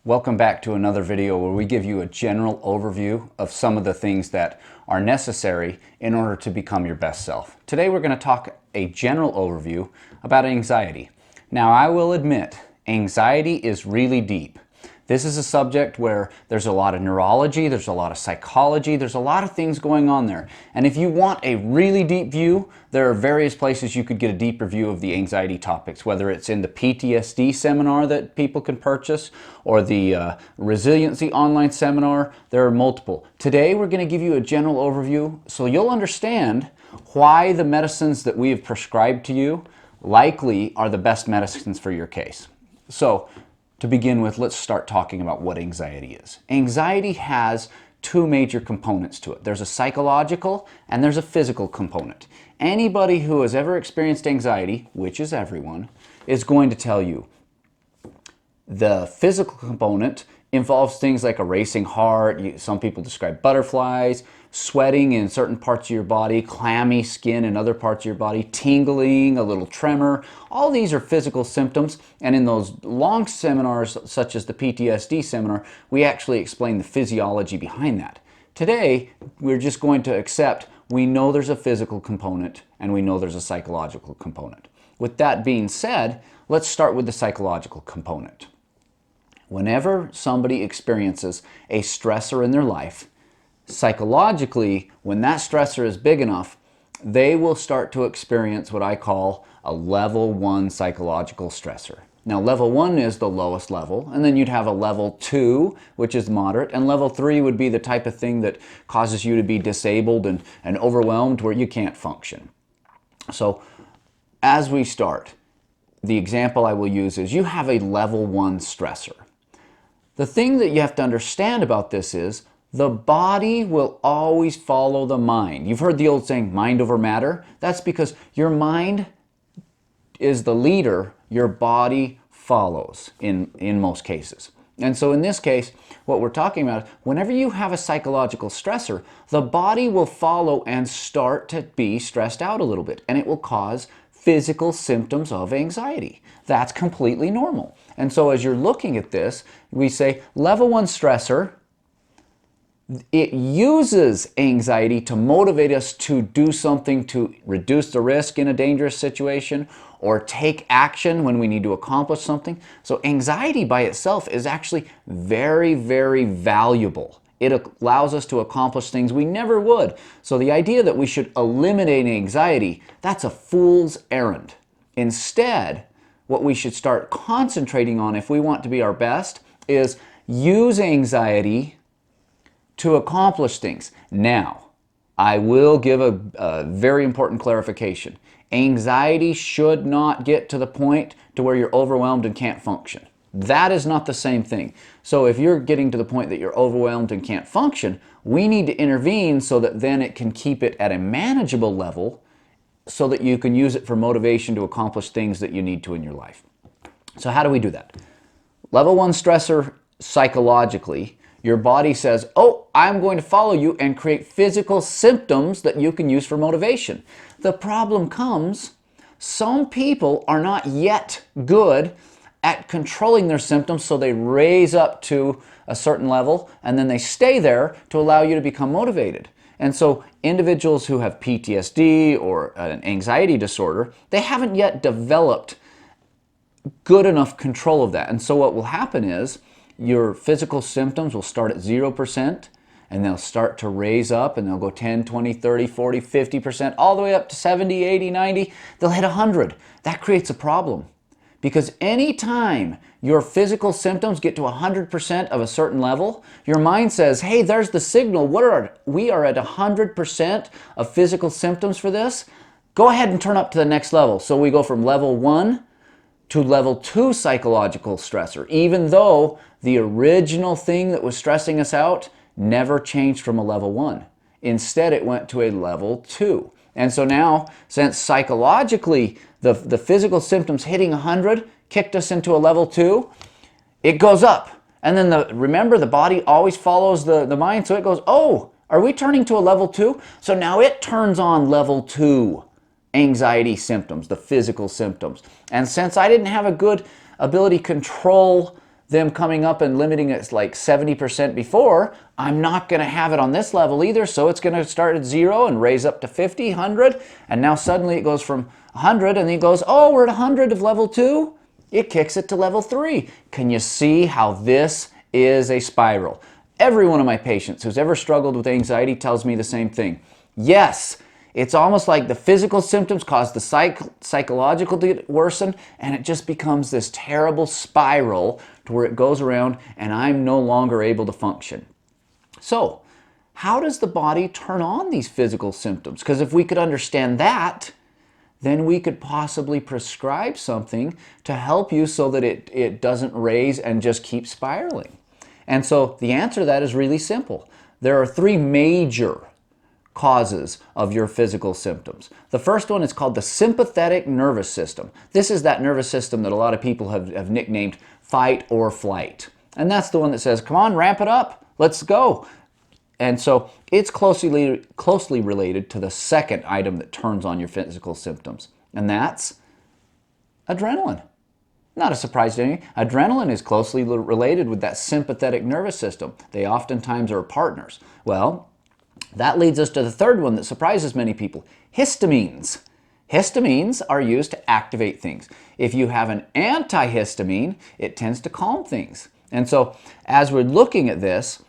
Welcome back to another video where we give you a general overview of some of the things that are necessary in order to become your best self. Today we're going to talk a general overview about anxiety. Now I will admit, anxiety is really deep. This is a subject where there's a lot of neurology, there's a lot of psychology, there's a lot of things going on there. And if you want a really deep view, there are various places you could get a deeper view of the anxiety topics, whether it's in the PTSD seminar that people can purchase or the resiliency online seminar. There are multiple. Today we're going to give you a general overview so you'll understand why the medicines that we have prescribed to you likely are the best medicines for your case. So, to begin with, let's start talking about what anxiety is. Anxiety has two major components to it. There's a psychological and there's a physical component. Anybody who has ever experienced anxiety, which is everyone, is going to tell you the physical component involves things like a racing heart. Some people describe butterflies, sweating in certain parts of your body, clammy skin in other parts of your body, tingling, a little tremor. All these are physical symptoms, and in those long seminars, such as the PTSD seminar, we actually explain the physiology behind that. Today, we're just going to accept we know there's a physical component and we know there's a psychological component. With that being said, let's start with the psychological component. Whenever somebody experiences a stressor in their life, psychologically, when that stressor is big enough, they will start to experience what I call a level 1 psychological stressor. Now, level 1 is the lowest level, and then you'd have a level 2, which is moderate, and level 3 would be the type of thing that causes you to be disabled and overwhelmed where you can't function. So, as we start, the example I will use is you have a level 1 stressor. The thing that you have to understand about this is the body will always follow the mind. You've heard the old saying, mind over matter? That's because your mind is the leader, your body follows in most cases. And so in this case, what we're talking about, whenever you have a psychological stressor, the body will follow and start to be stressed out a little bit, and it will cause physical symptoms of anxiety. That's completely normal. And so as you're looking at this, we say level 1 stressor, it uses anxiety to motivate us to do something to reduce the risk in a dangerous situation or take action when we need to accomplish something. So anxiety by itself is actually very, very valuable. It allows us to accomplish things we never would. So the idea that we should eliminate anxiety, that's a fool's errand. Instead, what we should start concentrating on if we want to be our best is use anxiety to accomplish things. Now, I will give a very important clarification. Anxiety should not get to the point to where you're overwhelmed and can't function. That is not the same thing. So if you're getting to the point that you're overwhelmed and can't function, we need to intervene so that then it can keep it at a manageable level so that you can use it for motivation to accomplish things that you need to in your life. So how do we do that? Level 1 stressor psychologically, your body says, oh, I'm going to follow you and create physical symptoms that you can use for motivation. The problem comes, some people are not yet good at controlling their symptoms, so they raise up to a certain level and then they stay there to allow you to become motivated. And so individuals who have PTSD or an anxiety disorder, they haven't yet developed good enough control of that. And so what will happen is your physical symptoms will start at 0% and they'll start to raise up and they'll go 10, 20, 30, 40, 50%, all the way up to 70, 80, 90. They'll hit 100. That creates a problem because anytime your physical symptoms get to 100% of a certain level, your mind says, hey, there's the signal. We are at 100% of physical symptoms for this. Go ahead and turn up to the next level. So we go from level 1 to level 2 psychological stressor, even though the original thing that was stressing us out never changed from a level 1. Instead, it went to a level 2. And so now, since psychologically the physical symptoms hitting 100 kicked us into a level 2, it goes up. And then remember, the body always follows the mind, so it goes, oh, are we turning to a level 2? So now it turns on level 2 anxiety symptoms, the physical symptoms. And since I didn't have a good ability to control them coming up and limiting it like 70% before, I'm not going to have it on this level either. So it's going to start at 0 and raise up to 50, 100. And now suddenly it goes from 100 and then it goes, oh, we're at 100 of level 2. It kicks it to level 3. Can you see how this is a spiral? Every one of my patients who's ever struggled with anxiety tells me the same thing. Yes, it's almost like the physical symptoms cause the psychological to worsen, and it just becomes this terrible spiral to where it goes around and I'm no longer able to function. So, how does the body turn on these physical symptoms? Because if we could understand that, then we could possibly prescribe something to help you so that it doesn't raise and just keep spiraling. And so the answer to that is really simple. There are 3 major causes of your physical symptoms. The first one is called the sympathetic nervous system. This is that nervous system that a lot of people have nicknamed fight or flight. And that's the one that says, come on, ramp it up, let's go. And so it's closely related to the second item that turns on your physical symptoms, and that's adrenaline. Not a surprise to any. Adrenaline is closely related with that sympathetic nervous system. They oftentimes are partners. Well, that leads us to the third one that surprises many people, histamines. Histamines are used to activate things. If you have an antihistamine, it tends to calm things. And so as we're looking at this,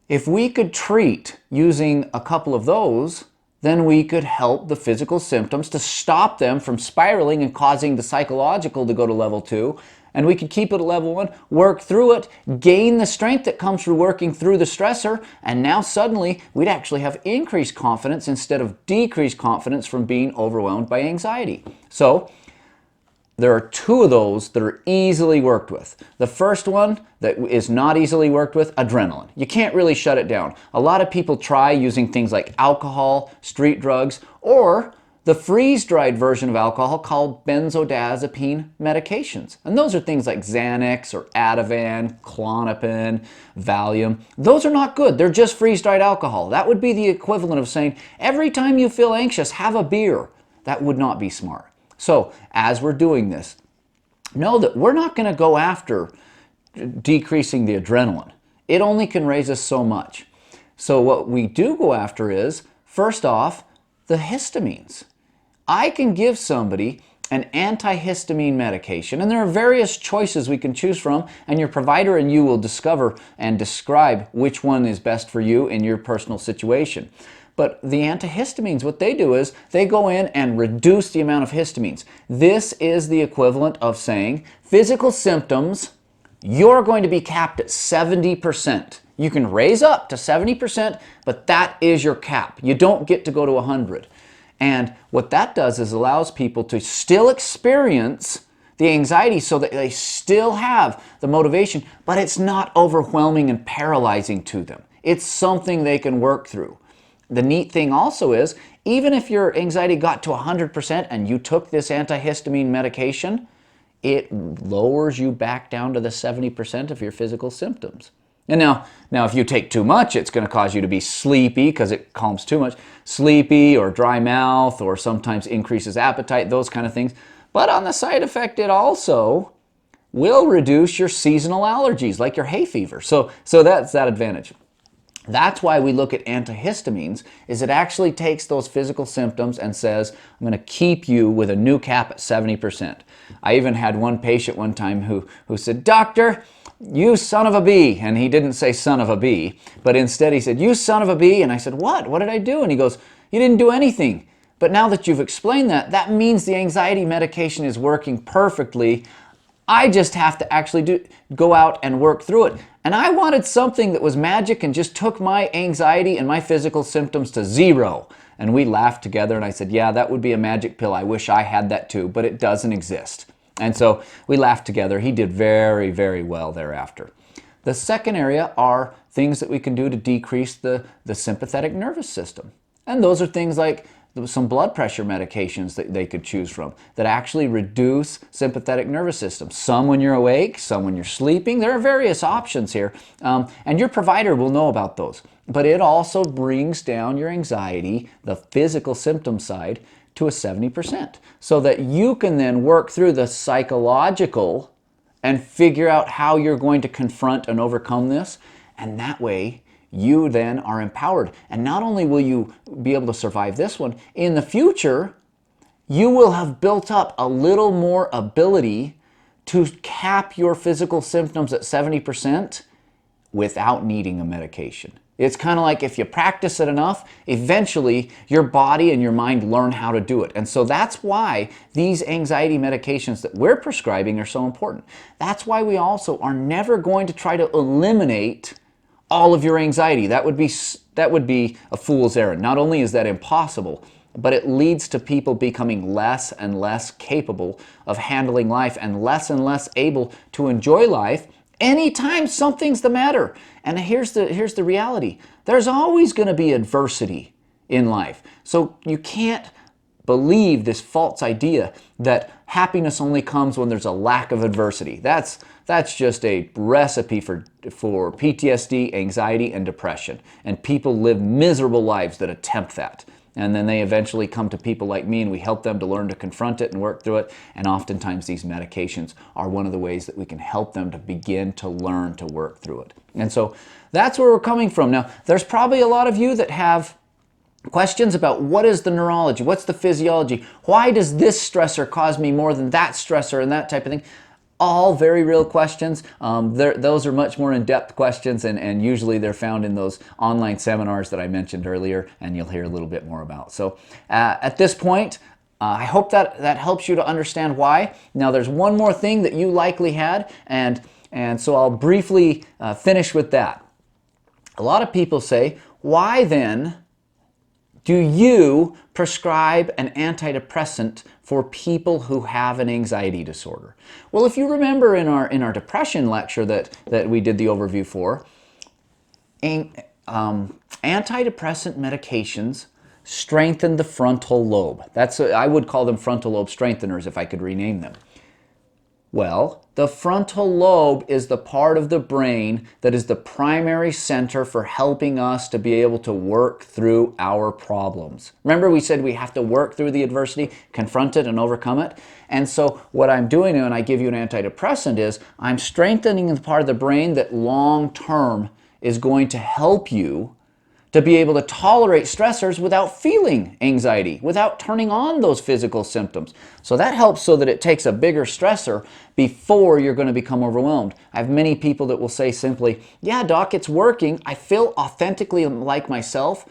if we could treat using a couple of those, then we could help the physical symptoms to stop them from spiraling and causing the psychological to go to level 2. And we could keep it at level 1, work through it, gain the strength that comes through working through the stressor, and now suddenly we'd actually have increased confidence instead of decreased confidence from being overwhelmed by anxiety. So there are 2 of those that are easily worked with. The first one that is not easily worked with, adrenaline. You can't really shut it down. A lot of people try using things like alcohol, street drugs, or the freeze-dried version of alcohol called benzodiazepine medications. And those are things like Xanax or Ativan, Klonopin, Valium. Those are not good. They're just freeze-dried alcohol. That would be the equivalent of saying, every time you feel anxious, have a beer. That would not be smart. So, as we're doing this, know that we're not going to go after decreasing the adrenaline. It only can raise us so much. So what we do go after is, first off, the histamines. I can give somebody an antihistamine medication, and there are various choices we can choose from, and your provider and you will discover and describe which one is best for you in your personal situation. But the antihistamines, what they do is they go in and reduce the amount of histamines. This is the equivalent of saying physical symptoms, you're going to be capped at 70%. You can raise up to 70%, but that is your cap. You don't get to go to 100. And what that does is allows people to still experience the anxiety so that they still have the motivation, but it's not overwhelming and paralyzing to them. It's something they can work through. The neat thing also is, even if your anxiety got to 100% and you took this antihistamine medication, it lowers you back down to the 70% of your physical symptoms. And now if you take too much, it's going to cause you to be sleepy because it calms too much. Sleepy or dry mouth, or sometimes increases appetite, those kind of things. But on the side effect, it also will reduce your seasonal allergies, like your hay fever. So that's that advantage. That's why we look at antihistamines, is it actually takes those physical symptoms and says, I'm going to keep you with a new cap at 70%. I even had one patient one time who said, "Doctor, you son of a bee." And he didn't say son of a bee, but instead he said, "You son of a bee." And I said, "What? What did I do?" And he goes, "You didn't do anything. But now that you've explained that, that means the anxiety medication is working perfectly. I just have to actually go out and work through it." And I wanted something that was magic and just took my anxiety and my physical symptoms to 0. And we laughed together and I said, "Yeah, that would be a magic pill. I wish I had that too, but it doesn't exist." And so we laughed together. He did very, very well thereafter. The second area are things that we can do to decrease the sympathetic nervous system. And those are things like some blood pressure medications that they could choose from that actually reduce sympathetic nervous system. Some when you're awake, some when you're sleeping. There are various options here, and your provider will know about those. But it also brings down your anxiety, the physical symptom side, to a 70%, so that you can then work through the psychological and figure out how you're going to confront and overcome this. And that way, you then are empowered. And not only will you be able to survive this one, in the future, you will have built up a little more ability to cap your physical symptoms at 70% without needing a medication. It's kind of like if you practice it enough, eventually your body and your mind learn how to do it. And so that's why these anxiety medications that we're prescribing are so important. That's why we also are never going to try to eliminate all of your anxiety. That would be a fool's errand. Not only is that impossible, but it leads to people becoming less and less capable of handling life and less able to enjoy life anytime something's the matter. And here's the reality. There's always going to be adversity in life. So you can't believe this false idea that happiness only comes when there's a lack of adversity. That's just a recipe for PTSD, anxiety, and depression. And people live miserable lives that attempt that. And then they eventually come to people like me and we help them to learn to confront it and work through it. And oftentimes these medications are one of the ways that we can help them to begin to learn to work through it. And so that's where we're coming from. Now, there's probably a lot of you that have questions about what is the neurology, what's the physiology, why does this stressor cause me more than that stressor and that type of thing. All very real questions. Those are much more in-depth questions, and usually they're found in those online seminars that I mentioned earlier, and you'll hear a little bit more about. So at this point, I hope that helps you to understand why. Now there's one more thing that you likely had, and so I'll briefly finish with that. A lot of people say, why then do you prescribe an antidepressant for people who have an anxiety disorder? Well, if you remember in our depression lecture that we did the overview for, antidepressant medications strengthen the frontal lobe. I would call them frontal lobe strengtheners if I could rename them. Well, the frontal lobe is the part of the brain that is the primary center for helping us to be able to work through our problems. Remember we said we have to work through the adversity, confront it, and overcome it? And so what I'm doing when I give you an antidepressant is I'm strengthening the part of the brain that long term is going to help you to be able to tolerate stressors without feeling anxiety, without turning on those physical symptoms. So that helps so that it takes a bigger stressor before you're going to become overwhelmed. I have many people that will say simply, yeah, doc, it's working. I feel authentically like myself,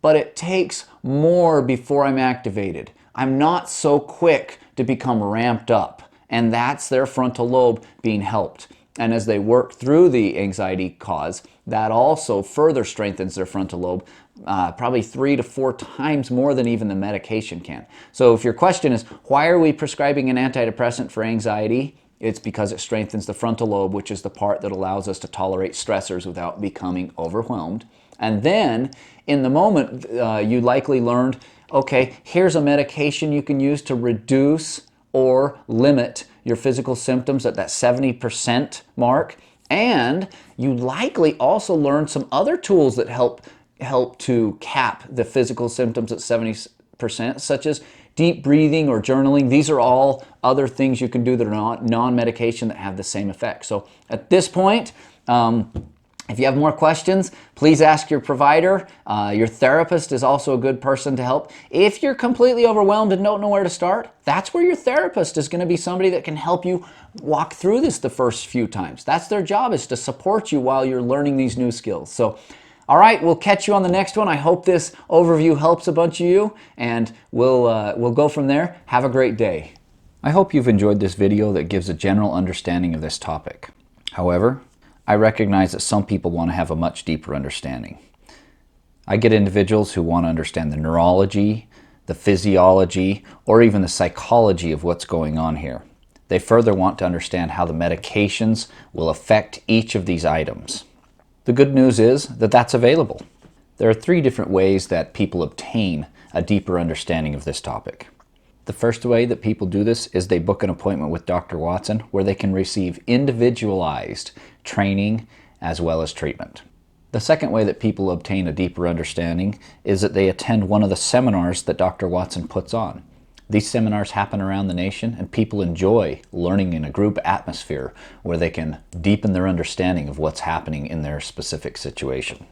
but it takes more before I'm activated. I'm not so quick to become ramped up. And that's their frontal lobe being helped. And as they work through the anxiety cause, that also further strengthens their frontal lobe, probably 3 to 4 times more than even the medication can. So if your question is, why are we prescribing an antidepressant for anxiety? It's because it strengthens the frontal lobe, which is the part that allows us to tolerate stressors without becoming overwhelmed. And then, in the moment, you likely learned, okay, here's a medication you can use to reduce or limit your physical symptoms at that 70% mark. And you likely also learned some other tools that help to cap the physical symptoms at 70%, such as deep breathing or journaling. These are all other things you can do that are not non-medication that have the same effect. So at this point, if you have more questions, please ask your provider. Your therapist is also a good person to help. If you're completely overwhelmed and don't know where to start, that's where your therapist is going to be somebody that can help you walk through this the first few times. That's their job, is to support you while you're learning these new skills. So, all right, we'll catch you on the next one. I hope this overview helps a bunch of you, and we'll go from there. Have a great day. I hope you've enjoyed this video that gives a general understanding of this topic. However, I recognize that some people want to have a much deeper understanding. I get individuals who want to understand the neurology, the physiology, or even the psychology of what's going on here. They further want to understand how the medications will affect each of these items. The good news is that that's available. There are 3 different ways that people obtain a deeper understanding of this topic. The first way that people do this is they book an appointment with Dr. Watson where they can receive individualized training as well as treatment. The second way that people obtain a deeper understanding is that they attend one of the seminars that Dr. Watson puts on. These seminars happen around the nation, and people enjoy learning in a group atmosphere where they can deepen their understanding of what's happening in their specific situation.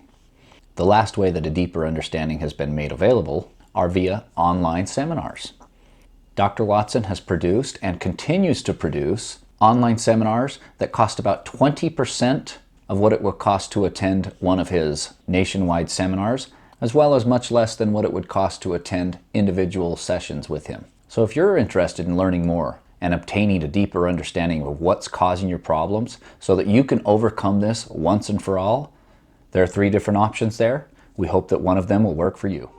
The last way that a deeper understanding has been made available are via online seminars. Dr. Watson has produced and continues to produce online seminars that cost about 20% of what it would cost to attend one of his nationwide seminars, as well as much less than what it would cost to attend individual sessions with him. So if you're interested in learning more and obtaining a deeper understanding of what's causing your problems so that you can overcome this once and for all, there are 3 different options there. We hope that one of them will work for you.